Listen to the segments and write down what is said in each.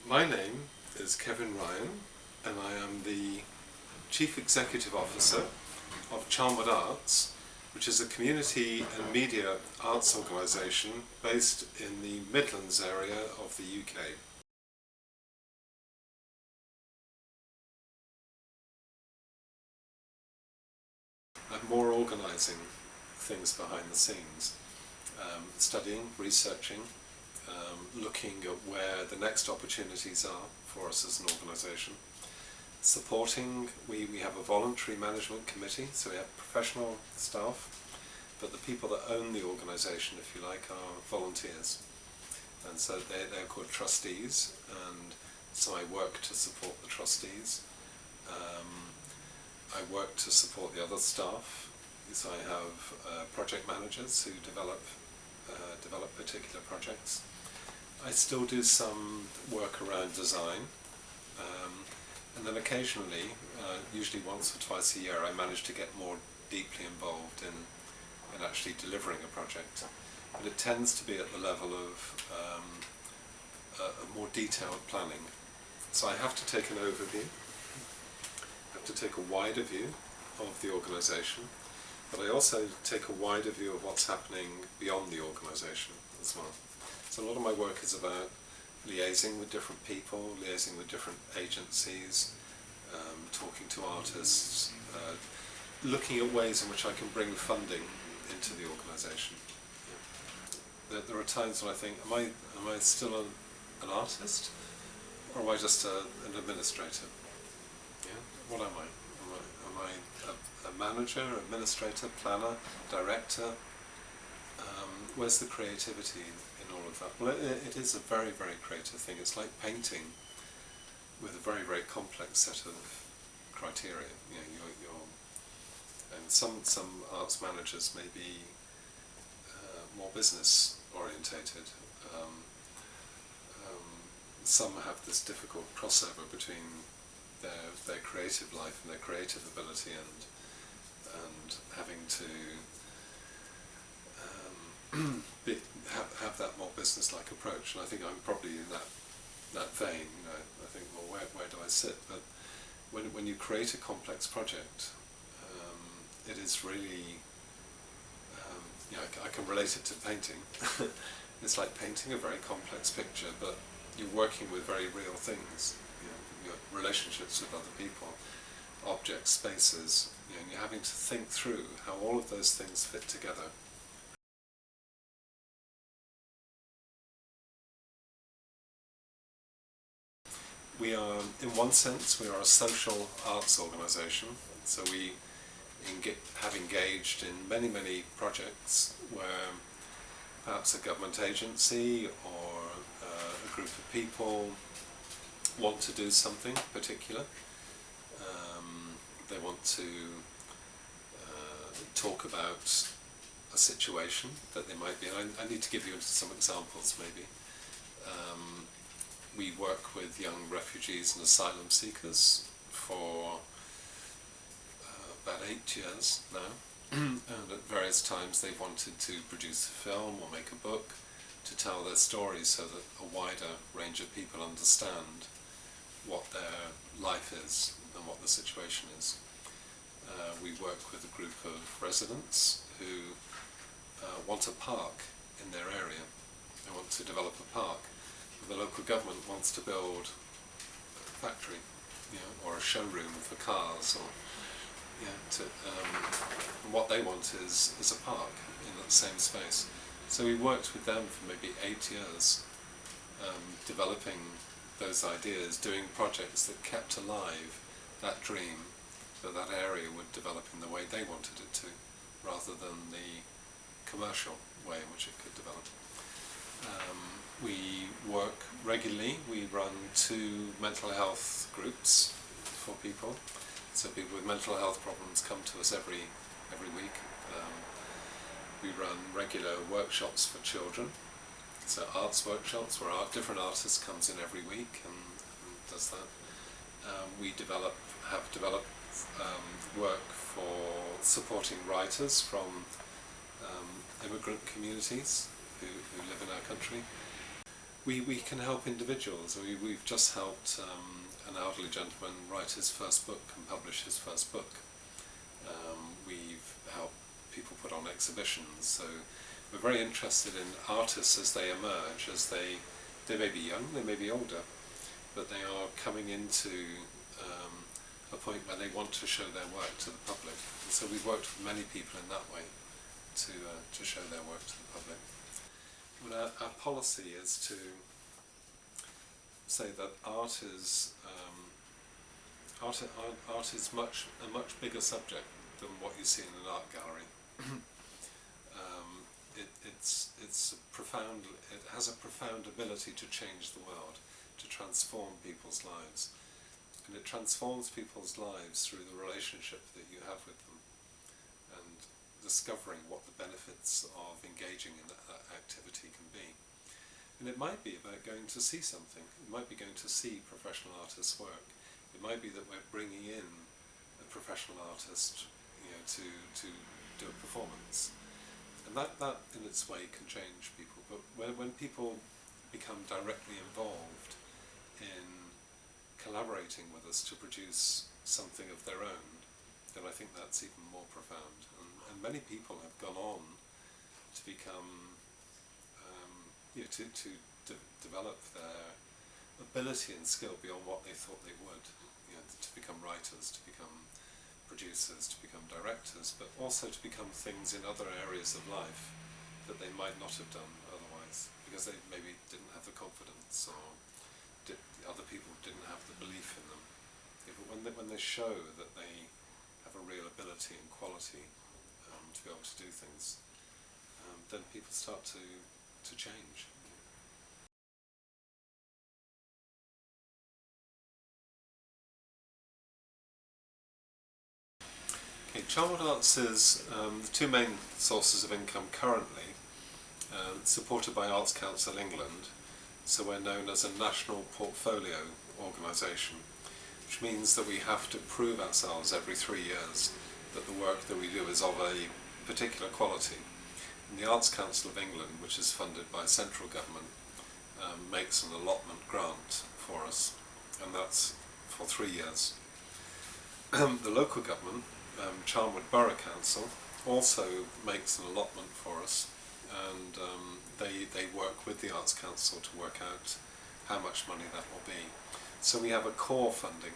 My name is Kevin Ryan, and I am the Chief Executive Officer of Charnwood Arts, which is a community and media arts organisation based in the Midlands area of the UK. I'm more organising things behind the scenes, studying, researching, looking at where the next opportunities are for us as an organisation. Supporting, we have a voluntary management committee, so we have professional staff, but the people that own the organisation, if you like, are volunteers. And so they're called trustees, and so I work to support the trustees. I work to support the other staff, so I have project managers who develop particular projects. I still do some work around design, and then occasionally, usually once or twice a year, I manage to get more deeply involved in actually delivering a project. But it tends to be at the level of a more detailed planning. So I have to take an overview, I have to take a wider view of the organisation, but I also take a wider view of what's happening beyond the organisation as well. So a lot of my work is about liaising with different people, liaising with different agencies, talking to artists, looking at ways in which I can bring funding into the organisation. Yeah. There are times when I think, am I still an artist, or am I just an administrator? Yeah. What am I? Am I a manager, administrator, planner, director? Where's the creativity in all of that? Well, it is a very, very creative thing. It's like painting with a very, very complex set of criteria. You know, and some arts managers may be more business orientated. Some have this difficult crossover between their creative life and their creative ability and having to have that more business-like approach, and I think I'm probably in that vein. You know, I think, well, where do I sit? But when you create a complex project, it is really, you know, I can relate it to painting. It's like painting a very complex picture, but you're working with very real things. You know, your relationships with other people, objects, spaces. You know, and you're having to think through how all of those things fit together. We are, in one sense, we are a social arts organisation, so we have engaged in many, many projects where perhaps a government agency or a group of people want to do something particular. They want to talk about a situation that they might be in. I need to give you some examples, maybe. We work with young refugees and asylum seekers for about 8 years now, and at various times they've wanted to produce a film or make a book to tell their stories so that a wider range of people understand what their life is and what the situation is. We work with a group of residents who want a park in their area. They want to develop a park. The local government wants to build a factory, you know, or a showroom for cars, or and what they want is a park in that same space. So we worked with them for maybe 8 years, developing those ideas, doing projects that kept alive that dream that that area would develop in the way they wanted it to, rather than the commercial way in which it could develop. We work regularly. We run 2 mental health groups for people. So people with mental health problems come to us every week. We run regular workshops for children. So arts workshops where different artists comes in every week and does that. We have developed work for supporting writers from immigrant communities who live in our country. we can help individuals. We've just helped an elderly gentleman write his first book and publish his first book. We've helped people put on exhibitions. So we're very interested in artists as they emerge, as they may be young, they may be older, but they are coming into a point where they want to show their work to the public. And so we've worked with many people in that way to show their work to the public. But our policy is to say that art is a much bigger subject than what you see in an art gallery. It has a profound ability to change the world, to transform people's lives. And it transforms people's lives through the relationship that you have with them and discovering what the benefits of engaging in that activity can be. And it might be about going to see something. It might be going to see professional artists' work. It might be that we're bringing in a professional artist, to do a performance. And that in its way can change people. But when people become directly involved in collaborating with us to produce something of their own, then I think that's even more profound. And many people have gone on to become, to develop their ability and skill beyond what they thought they would. To become writers, to become producers, to become directors, but also to become things in other areas of life that they might not have done otherwise, because they maybe didn't have the confidence, or other people didn't have the belief in them. But when they show that they have a real ability and quality to be able to do things, then people start to change. Charnwood Arts is the two main sources of income currently, supported by Arts Council England, so we're known as a national portfolio organisation, which means that we have to prove ourselves every 3 years that the work that we do is of a particular quality. And the Arts Council of England, which is funded by central government, makes an allotment grant for us, and that's for 3 years. The local government, Charnwood Borough Council, also makes an allotment for us, and they work with the Arts Council to work out how much money that will be. So we have a core funding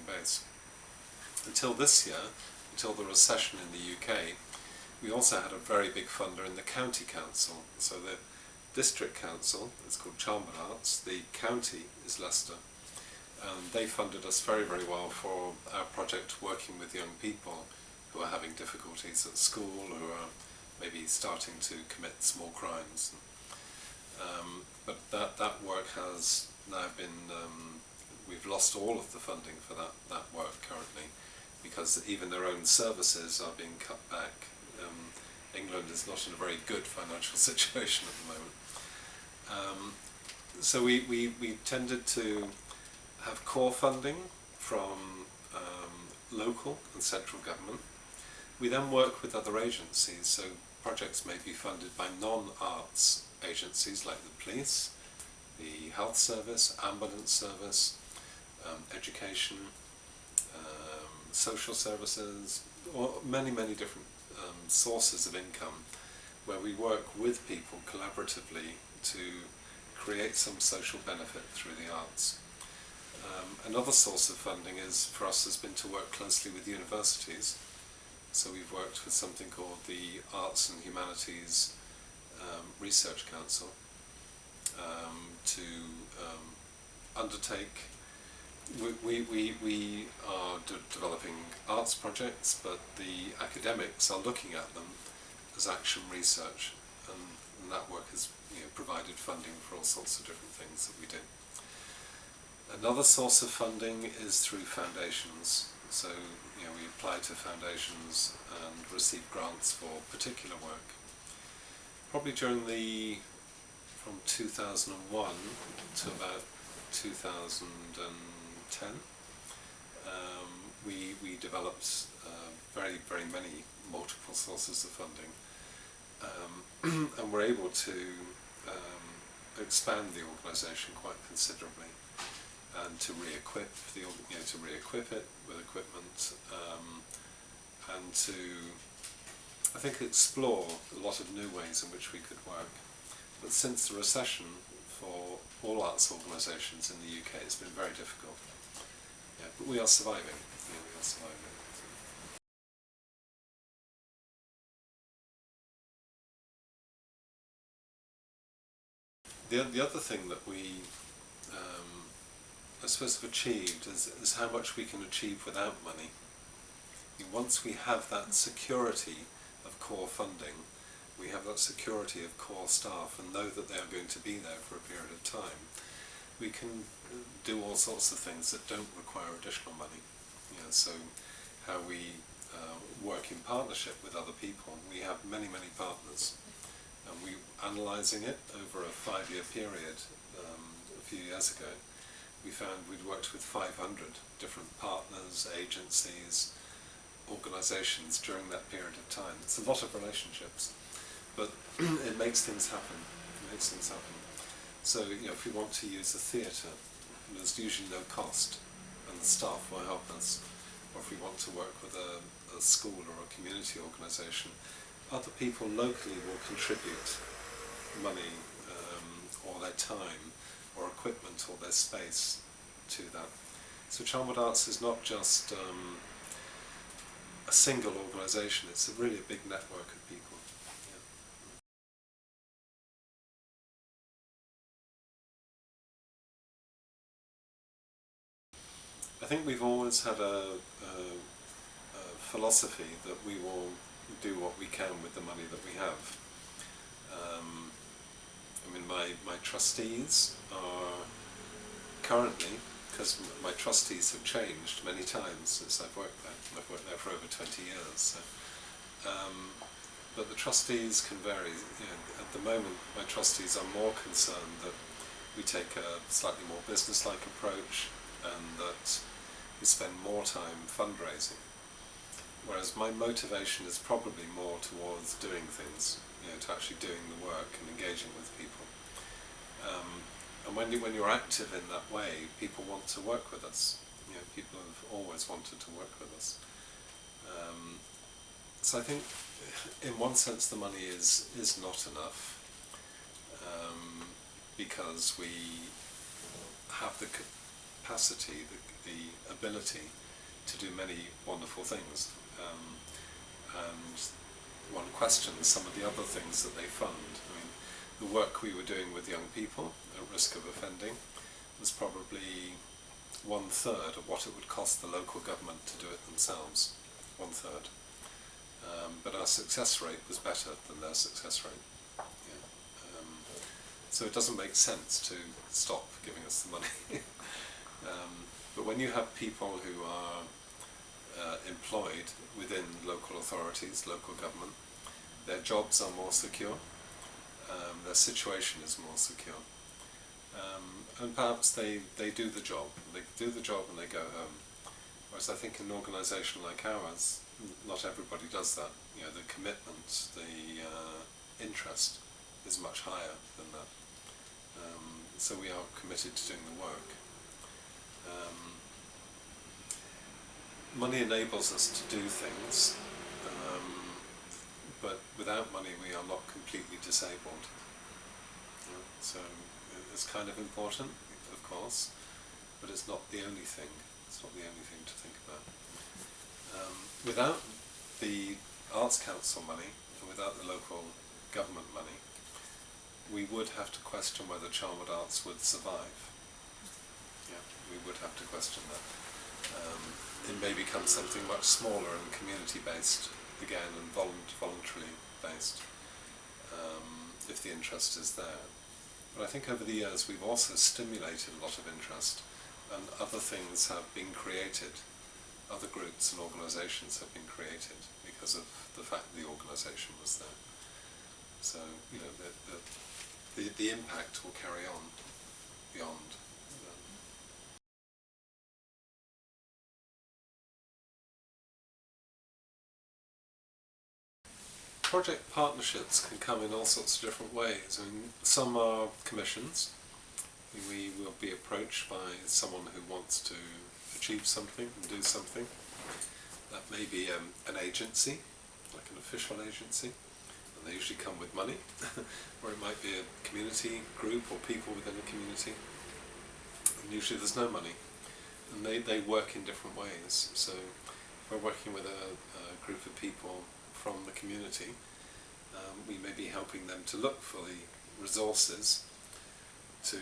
base. Until this year, until the recession in the UK, we also had a very big funder in the County Council. So the District Council is called Charnwood Arts, the county is Leicester. They funded us very, very well for our project working with young people who are having difficulties at school, who are maybe starting to commit small crimes. But that work has now been, we've lost all of the funding for that work currently, because even their own services are being cut back. England is not in a very good financial situation at the moment. So we tended to have core funding from local and central government. We then work with other agencies, so projects may be funded by non-arts agencies like the police, the health service, ambulance service, education, social services, or many different sources of income where we work with people collaboratively to create some social benefit through the arts. Another source of funding for us has been to work closely with universities. So we've worked with something called the Arts and Humanities Research Council to undertake. We are developing arts projects, but the academics are looking at them as action research, and that work has provided funding for all sorts of different things that we do. Another source of funding is through foundations. So we apply to foundations and receive grants for particular work. Probably from 2001 to about 2010, we developed very many multiple sources of funding, and we're able to expand the organisation quite considerably, and to re-equip it with equipment, and to, I think, explore a lot of new ways in which we could work. But since the recession, for all arts organisations in the UK, it's been very difficult. Yeah, but we are surviving. Yeah, we are surviving. The other thing that we, I suppose, have achieved is how much we can achieve without money. Once we have that security of core funding, we have that security of core staff and know that they are going to be there for a period of time, we can do all sorts of things that don't require additional money. So how we work in partnership with other people. We have many partners, and we analysing it over a 5-year period. A few years ago, we found we'd worked with 500 different partners, agencies, organisations during that period of time. It's a lot of relationships, but it makes things happen. It makes things happen. So, if we want to use a theatre, there's usually no cost, and the staff will help us. Or if we want to work with a school or a community organisation, other people locally will contribute money, or their time, or equipment, or their space to that. So Charnwood Arts is not just a single organisation, it's really a big network of people. I think we've always had a philosophy that we will do what we can with the money that we have. My trustees are currently, because my trustees have changed many times since I've worked there. I've worked there for over 20 years. So, but the trustees can vary. At the moment, my trustees are more concerned that we take a slightly more business-like approach, and that we spend more time fundraising. Whereas my motivation is probably more towards doing things, to actually doing the work and engaging with people. And when you're active in that way, people want to work with us. People have always wanted to work with us. So I think, in one sense, the money is not enough, because we have the capacity, the ability to do many wonderful things. And one questions some of the other things that they fund. The work we were doing with young people at risk of offending was probably 1/3 of what it would cost the local government to do it themselves. 1/3. But our success rate was better than their success rate. So it doesn't make sense to stop giving us the money. But when you have people who are employed within local authorities, local government, their jobs are more secure, their situation is more secure, and perhaps they do the job. They do the job and they go home. Whereas I think in an organisation like ours, not everybody does that. The commitment, the interest is much higher than that. So we are committed to doing the work. Money enables us to do things, but without money we are not completely disabled. So it's kind of important, of course, but it's not the only thing. It's not the only thing to think about. Without the Arts Council money, and without the local government money, we would have to question whether Charnwood Arts would survive. We would have to question that. It may become something much smaller and community-based again, and voluntarily based, if the interest is there. But I think over the years we've also stimulated a lot of interest, and other things have been created, other groups and organisations have been created because of the fact that the organisation was there. So, the impact will carry on beyond. project partnerships can come in all sorts of different ways. I mean, some are commissions. We will be approached by someone who wants to achieve something and do something. That may be an agency, like an official agency, and they usually come with money. Or it might be a community group or people within a community, and usually there's no money. And they work in different ways. So if we're working with a group of people from the community, we may be helping them to look for the resources to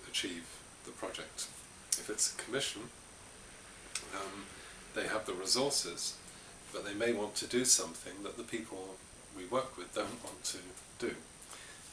achieve the project. If it's a commission, they have the resources, but they may want to do something that the people we work with don't want to do.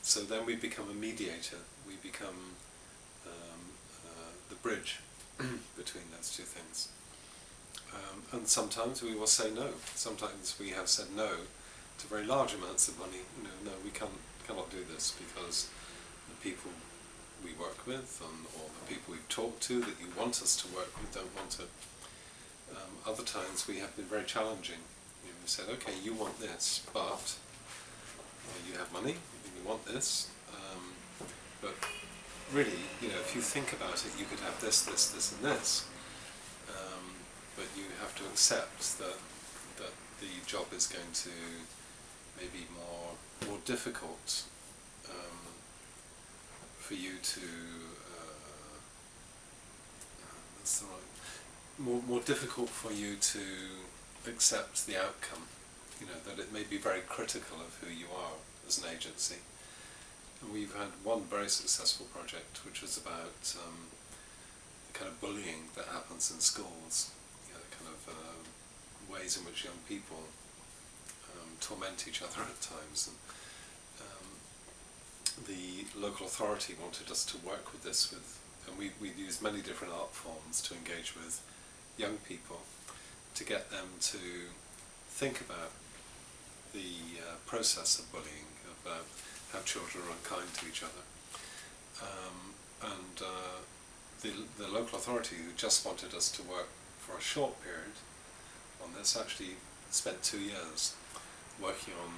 So then we become a mediator. We become the bridge between those two things. And sometimes we will say no. Sometimes we have said no to very large amounts of money. No, we cannot do this because the people we work with or the people we've talked to that you want us to work with don't want it. Other times we have been very challenging. We said, okay, you want this, but you have money, you want this, but really, if you think about it, you could have this, this, this, and this. But you have to accept that the job is going to maybe more difficult for you to more difficult for you to accept the outcome. That it may be very critical of who you are as an agency. And we've had one very successful project which was about the kind of bullying that happens in schools. Ways in which young people torment each other at times. And the local authority wanted us to work with this, and we used many different art forms to engage with young people to get them to think about the process of bullying, about how children are unkind to each other. The local authority, who just wanted us to work for a short period on this, actually spent 2 years working on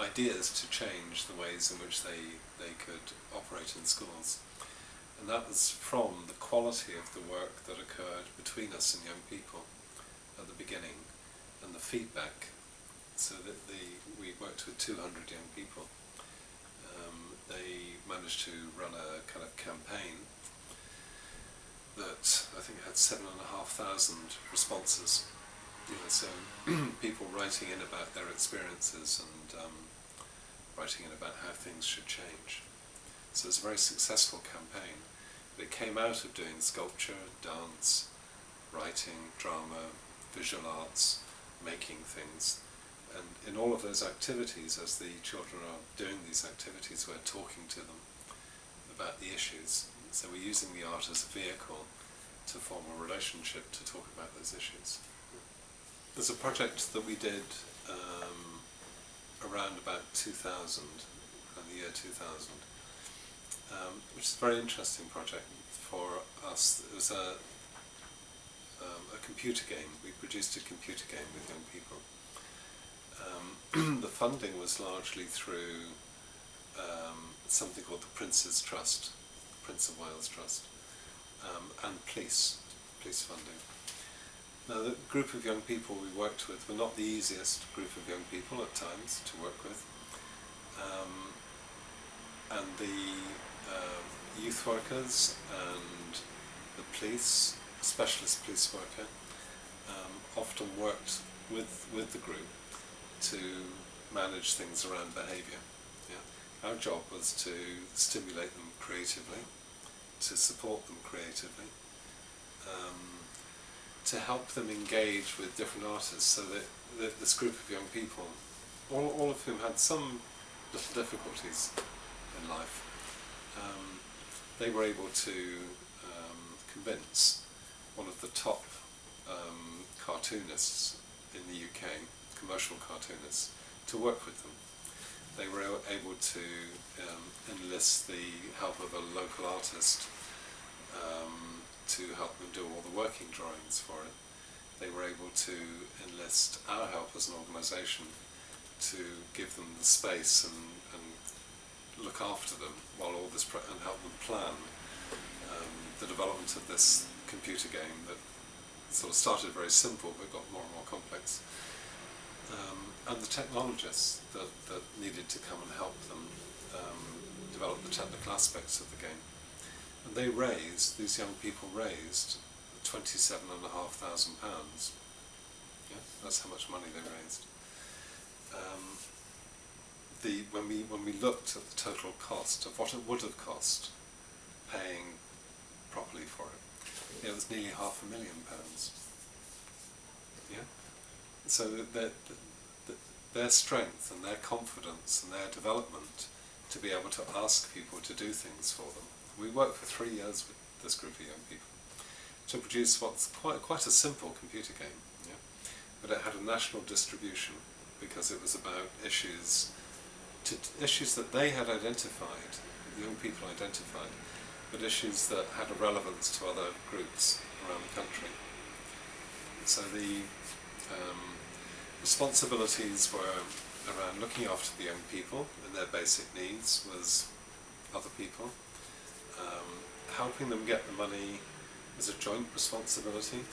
ideas to change the ways in which they could operate in schools. And that was from the quality of the work that occurred between us and young people at the beginning, and the feedback, so that we worked with 200 young people. They managed to run a kind of campaign that I think had 7,500 responses. So people writing in about their experiences and writing in about how things should change. So it's a very successful campaign. It came out of doing sculpture, dance, writing, drama, visual arts, making things. And in all of those activities, as the children are doing these activities, we're talking to them about the issues. So we're using the art as a vehicle to form a relationship to talk about those issues. There's a project that we did around about 2000, around the year 2000, which is a very interesting project for us. It was a computer game. We produced a computer game with young people. The funding was largely through something called the Prince's Trust, Prince of Wales Trust, and police funding. Now, the group of young people we worked with were not the easiest group of young people at times to work with. And the youth workers and the police, specialist police worker, often worked with the group to manage things around behaviour. Our job was to stimulate them creatively, to support them creatively, to help them engage with different artists, so that this group of young people, all of whom had some little difficulties in life, they were able to convince one of the top cartoonists in the UK, commercial cartoonists, to work with them. They were able to enlist the help of a local artist to help them do all the working drawings for it. They were able to enlist our help as an organisation to give them the space and look after them while all this and help them plan the development of this computer game that sort of started very simple but got more and more complex. And the technologists that needed to come and help them develop the technical aspects of the game. And they raised, these young people raised £27,500. Yeah, that's how much money they raised. When we looked at the total cost of what it would have cost paying properly for it, it was nearly £500,000. Yeah, so their strength and their confidence and their development to be able to ask people to do things for them. We worked for 3 years with this group of young people to produce what's quite a simple computer game, yeah? But it had a national distribution because it was about issues that they had identified, the young people identified, but issues that had a relevance to other groups around the country. So the responsibilities were around looking after the young people and their basic needs was other people. Helping them get the money was a joint responsibility.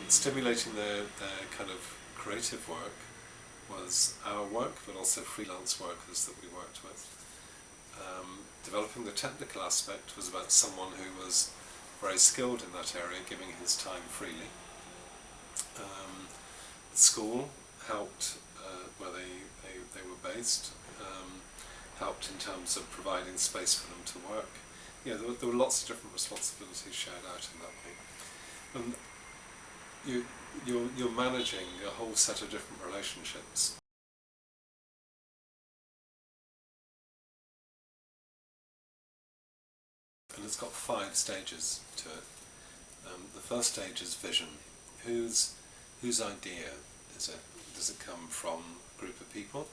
Stimulating their kind of creative work was our work, but also freelance workers that we worked with. Developing the technical aspect was about someone who was very skilled in that area, giving his time freely. School helped where they were based, helped in terms of providing space for them to work. Yeah, there were lots of different responsibilities shared out in that way. And you're managing a whole set of different relationships. And it's got 5 stages to it. The first stage is vision. Whose idea is it? Does it come from a group of people?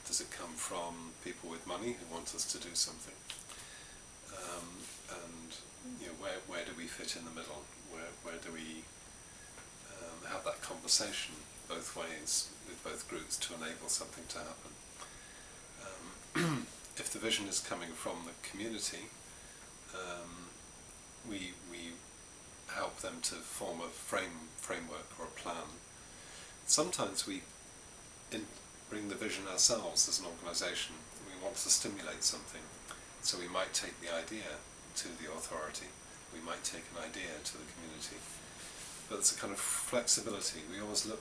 Does it come from people with money who want us to do something? And you know, where do we fit in the middle? Where do we have that conversation both ways with both groups to enable something to happen? If the vision is coming from the community, we help them to form a framework or a plan. Sometimes we bring the vision ourselves as an organisation. We want to stimulate something, so we might take the idea to the authority, we might take an idea to the community, but it's a kind of flexibility. We always look,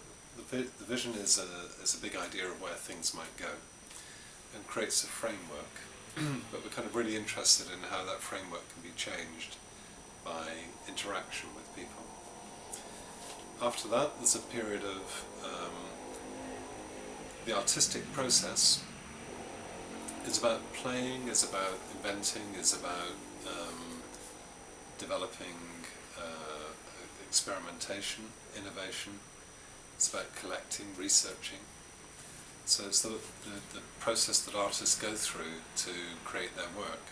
the vision is a big idea of where things might go and creates a framework, but we're kind of really interested in how that framework can be changed by interaction with people. After that, there's a period of the artistic process. It's about playing, it's about inventing, it's about developing experimentation, innovation. It's about collecting, researching. So it's the process that artists go through to create their work.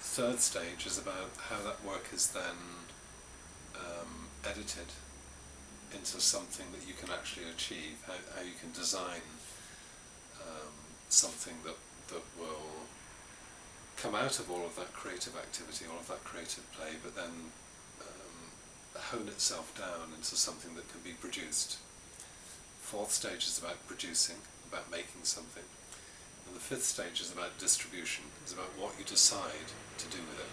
Third stage is about how that work is then edited into something that you can actually achieve, how you can design something that will come out of all of that creative activity, all of that creative play, but then hone itself down into something that can be produced. Fourth stage is about producing, about making something. And the fifth stage is about distribution. It's about what you decide to do with it.